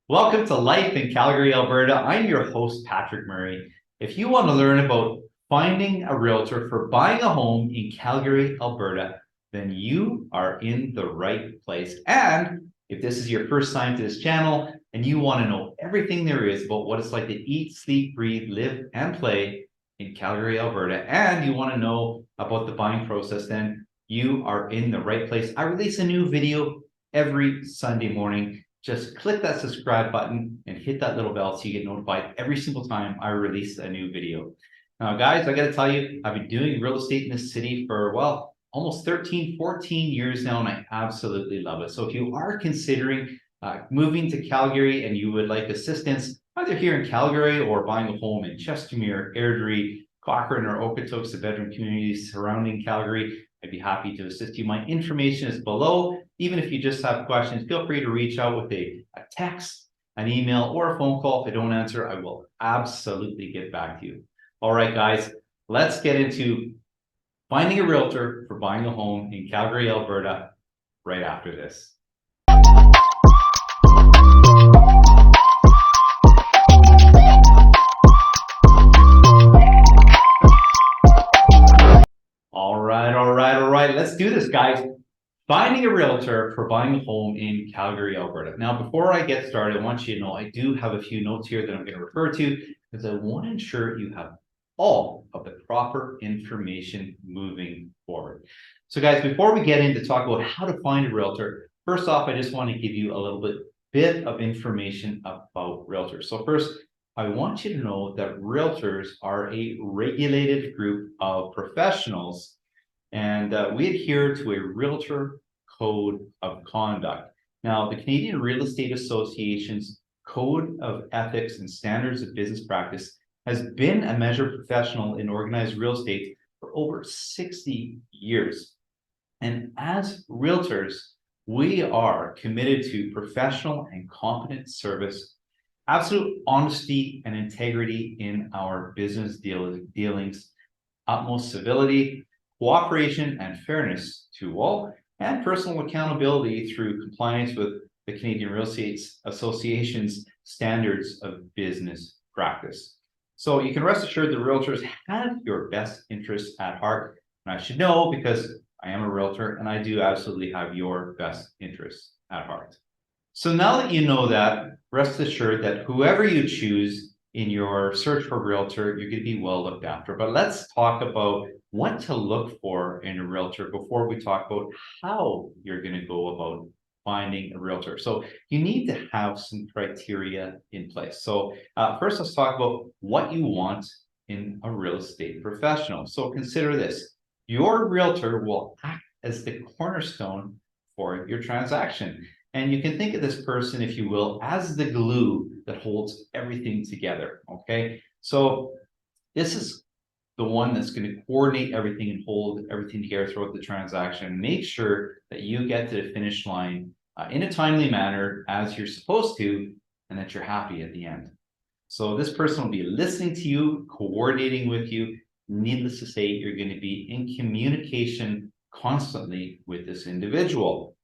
Welcome to Life in Calgary, Alberta. I'm your host, Patrick Murray. If you want to learn about finding a realtor for buying a home in Calgary, Alberta, then you are in the right place. And if this is your first time to this channel and you want to know everything there is about what it's like to eat, sleep, breathe, live, and play in Calgary, Alberta, and you want to know about the buying process, then you are in the right place. I release a new video every Sunday morning. Just click that subscribe button and hit that little bell so you get notified every single time I release a new video. Now, guys, I got to tell you, I've been doing real estate in this city for, well, almost 13, 14 years now, and I absolutely love it. So if you are considering moving to Calgary and you would like assistance, either here in Calgary or buying a home in Chestermere, Airdrie, Cochrane, or Okotoks, the bedroom communities surrounding Calgary, I'd be happy to assist you. My information is below. Even if you just have questions, feel free to reach out with a text, an email, or a phone call. If I don't answer, I will absolutely get back to you. All right, guys, let's get into finding a realtor for buying a home in Calgary, Alberta, right after this. All right. Let's do this, guys. Finding a realtor for buying a home in Calgary, Alberta. Now, before I get started, I want you to know I do have a few notes here that I'm going to refer to because I want to ensure you have all of the proper information moving forward. So, guys, before we get into talk about how to find a realtor, first off, I just want to give you a little bit of information about realtors. So first, I want you to know that realtors are a regulated group of professionals, and we adhere to a realtor code of conduct. Now, the Canadian Real Estate Association's Code of Ethics and Standards of Business Practice has been a measure professional in organized real estate for over 60 years. And as realtors, we are committed to professional and competent service, absolute honesty and integrity in our business dealings, utmost civility, cooperation and fairness to all, and personal accountability through compliance with the Canadian Real Estate Association's standards of business practice. So you can rest assured the realtors have your best interests at heart. And I should know because I am a realtor and I do absolutely have your best interests at heart. So now that you know that, rest assured that whoever you choose in your search for a realtor, you're going to be well looked after. But let's talk about what to look for in a realtor before we talk about how you're going to go about finding a realtor. So you need to have some criteria in place. So first, let's talk about what you want in a real estate professional. So consider this. Your realtor will act as the cornerstone for your transaction. And you can think of this person, if you will, as the glue that holds everything together, okay? So this is the one that's going to coordinate everything and hold everything together throughout the transaction. Make sure that you get to the finish line in a timely manner as you're supposed to, and that you're happy at the end. So this person will be listening to you, coordinating with you. Needless to say, you're going to be in communication constantly with this individual.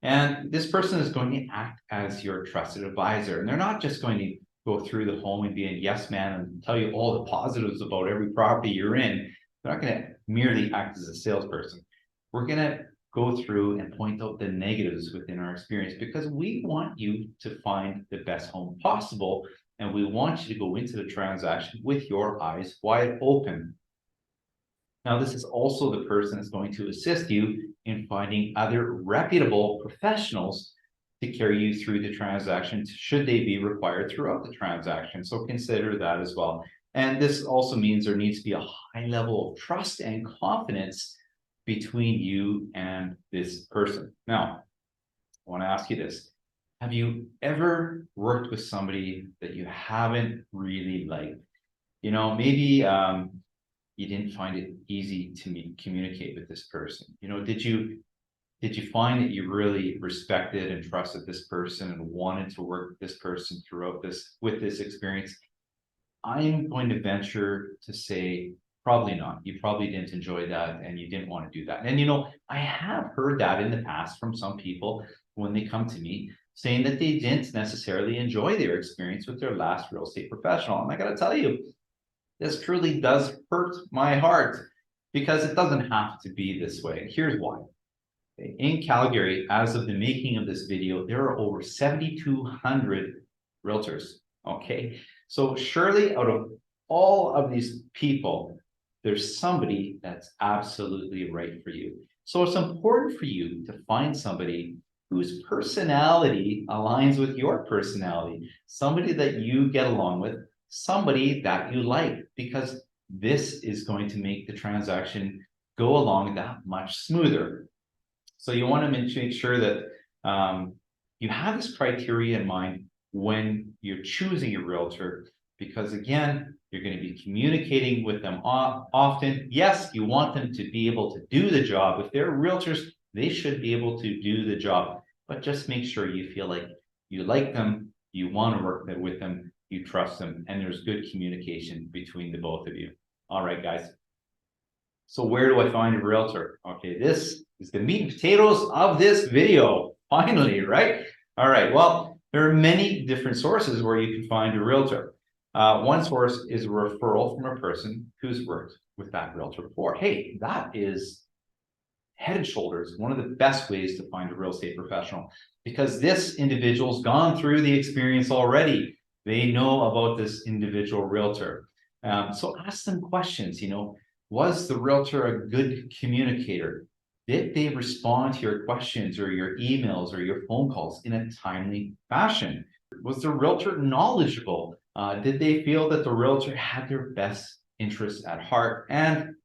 And this person is going to act as your trusted advisor. And they're not just going to go through the home and be a yes man and tell you all the positives about every property you're in. They're not going to merely act as a salesperson. We're going to go through and point out the negatives within our experience because we want you to find the best home possible. And we want you to go into the transaction with your eyes wide open. Now, this is also the person that's going to assist you in finding other reputable professionals to carry you through the transaction, should they be required throughout the transaction. So consider that as well. And this also means there needs to be a high level of trust and confidence between you and this person. Now, I want to ask you this. Have you ever worked with somebody that you haven't really liked? You know, maybe you didn't find it easy to communicate with this person. You know, did you find that you really respected and trusted this person and wanted to work with this person throughout with this experience? I'm going to venture to say probably not. You probably didn't enjoy that and you didn't want to do that. And you know, I have heard that in the past from some people when they come to me. saying that they didn't necessarily enjoy their experience with their last real estate professional. And I got to tell you, this truly does hurt my heart because it doesn't have to be this way. Here's why. In Calgary, as of the making of this video, there are over 7,200 realtors. Okay, so surely out of all of these people, there's somebody that's absolutely right for you. So it's important for you to find somebody whose personality aligns with your personality, somebody that you get along with, somebody that you like, because this is going to make the transaction go along that much smoother. So you want to make sure that you have this criteria in mind when you're choosing a realtor, because again, you're going to be communicating with them often. Yes, you want them to be able to do the job. If they're realtors, they should be able to do the job, but just make sure you feel like you like them, you want to work with them, you trust them, and there's good communication between the both of you. All right, guys. So where do I find a realtor? Okay, this is the meat and potatoes of this video, finally, right? All right, well, there are many different sources where you can find a realtor. One source is a referral from a person who's worked with that realtor before. Hey, that is head and shoulders one of the best ways to find a real estate professional, because this individual's gone through the experience already. They know about this individual realtor. So ask them questions, was the realtor a good communicator? Did they respond to your questions or your emails or your phone calls in a timely fashion? Was the realtor knowledgeable? Did they feel that the realtor had their best interests at heart? And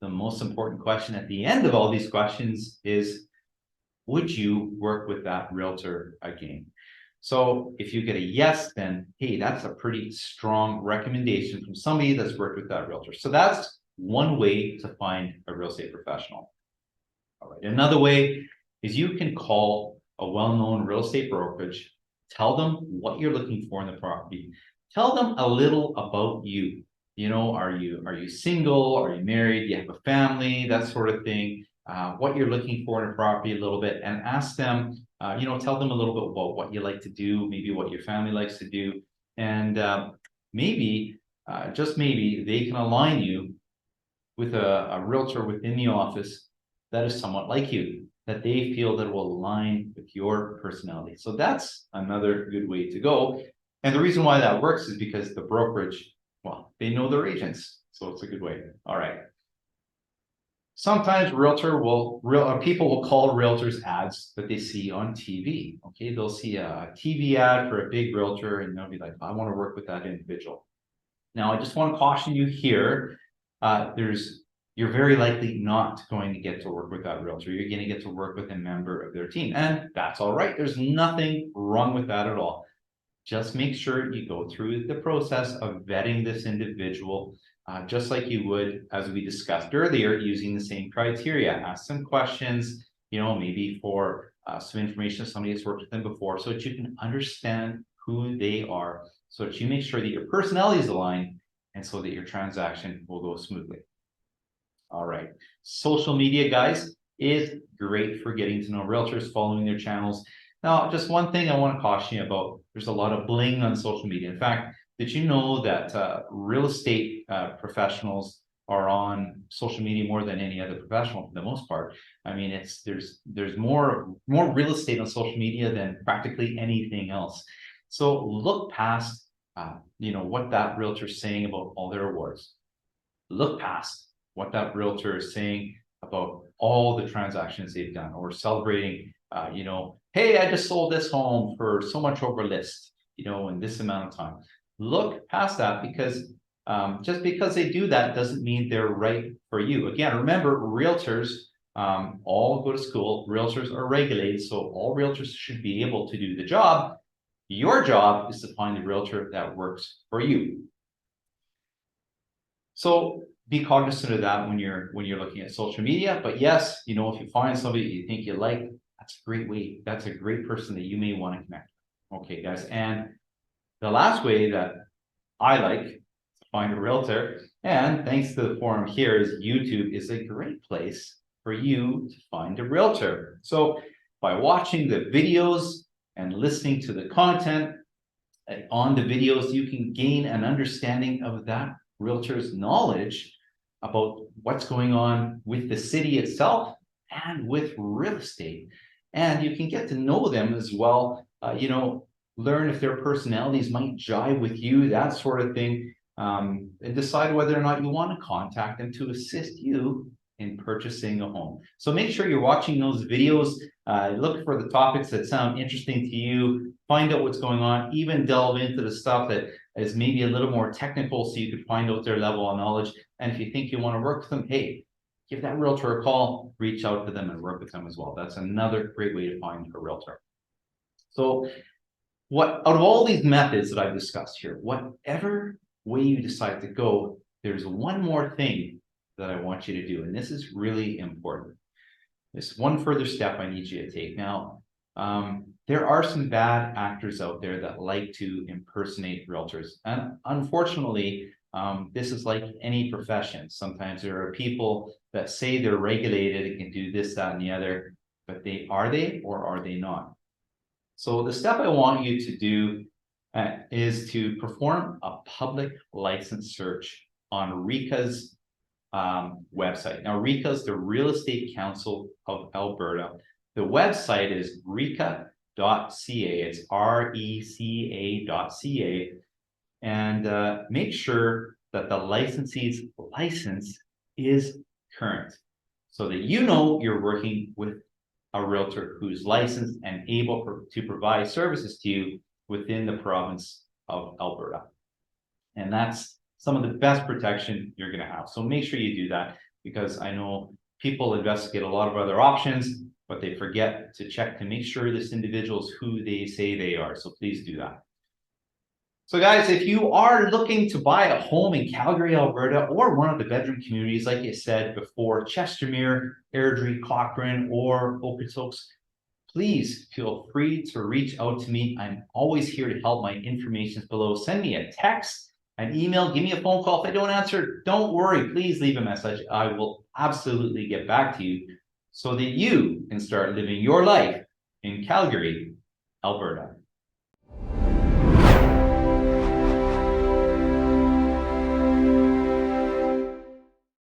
the most important question at the end of all these questions is, would you work with that realtor again? So if you get a yes, then hey, that's a pretty strong recommendation from somebody that's worked with that realtor. So that's one way to find a real estate professional. All right. Another way is you can call a well-known real estate brokerage, tell them what you're looking for in the property, tell them a little about you. Are you single? Are you married? Do you have a family? That sort of thing. What you're looking for in a property a little bit, and ask them, tell them a little bit about what you like to do, maybe what your family likes to do, and maybe, just maybe, they can align you with a realtor within the office that is somewhat like you, that they feel that will align with your personality. So that's another good way to go. And the reason why that works is because the brokerage, well, they know their agents. So it's a good way. All right. Sometimes people will call realtors ads that they see on TV. Okay, they'll see a TV ad for a big realtor and they'll be like, I want to work with that individual. Now, I just want to caution you here. You're very likely not going to get to work with that realtor. You're going to get to work with a member of their team, and that's all right. There's nothing wrong with that at all. Just make sure you go through the process of vetting this individual, just like you would, as we discussed earlier, using the same criteria. Ask some questions, maybe for some information if somebody has worked with them before, so that you can understand who they are, so that you make sure that your personality is aligned, and so that your transaction will go smoothly. All right. Social media, guys, is great for getting to know realtors, following their channels. Now, just one thing I want to caution you about, there's a lot of bling on social media. In fact, did you know that real estate professionals are on social media more than any other professional for the most part? I mean, there's more real estate on social media than practically anything else. So look past, what that realtor is saying about all their awards. Look past what that realtor is saying about all the transactions they've done, or celebrating, hey, I just sold this home for so much over list, in this amount of time. Look past that, because just because they do that doesn't mean they're right for you. Again, remember, realtors all go to school. Realtors are regulated, so all realtors should be able to do the job. Your job is to find a realtor that works for you. So be cognizant of that when you're looking at social media. But yes, if you find somebody you think you like, that's a great way. That's a great person that you may want to connect with. Okay, guys. And the last way that I like to find a realtor, and thanks to the forum here, is YouTube is a great place for you to find a realtor. So by watching the videos and listening to the content on the videos, you can gain an understanding of that realtor's knowledge about what's going on with the city itself and with real estate. And you can get to know them as well, learn if their personalities might jive with you, that sort of thing, and decide whether or not you want to contact them to assist you in purchasing a home. So make sure you're watching those videos. Look for the topics that sound interesting to you, find out what's going on, even delve into the stuff that is maybe a little more technical so you can find out their level of knowledge. And if you think you want to work with them, hey, give that realtor a call, reach out to them and work with them as well. That's another great way to find a realtor. So out of all these methods that I've discussed here, whatever way you decide to go, there's one more thing that I want you to do, and this is really important. There's one further step I need you to take. Now, there are some bad actors out there that like to impersonate realtors, and unfortunately, this is like any profession. Sometimes there are people that say they're regulated and can do this, that, and the other, but are they or are they not? So the step I want you to do is to perform a public license search on RECA's website. Now, RECA is the Real Estate Council of Alberta. The website is reca.ca. It's RECA.ca. And make sure that the licensee's license is current so that you know you're working with a realtor who's licensed and able to provide services to you within the province of Alberta. And that's some of the best protection you're going to have. So make sure you do that, because I know people investigate a lot of other options, but they forget to check to make sure this individual is who they say they are. So please do that. So guys, if you are looking to buy a home in Calgary, Alberta, or one of the bedroom communities, like I said before, Chestermere, Airdrie, Cochrane, or Okotoks, please feel free to reach out to me. I'm always here to help. My information is below. Send me a text, an email, give me a phone call. If I don't answer, don't worry. Please leave a message. I will absolutely get back to you so that you can start living your life in Calgary, Alberta.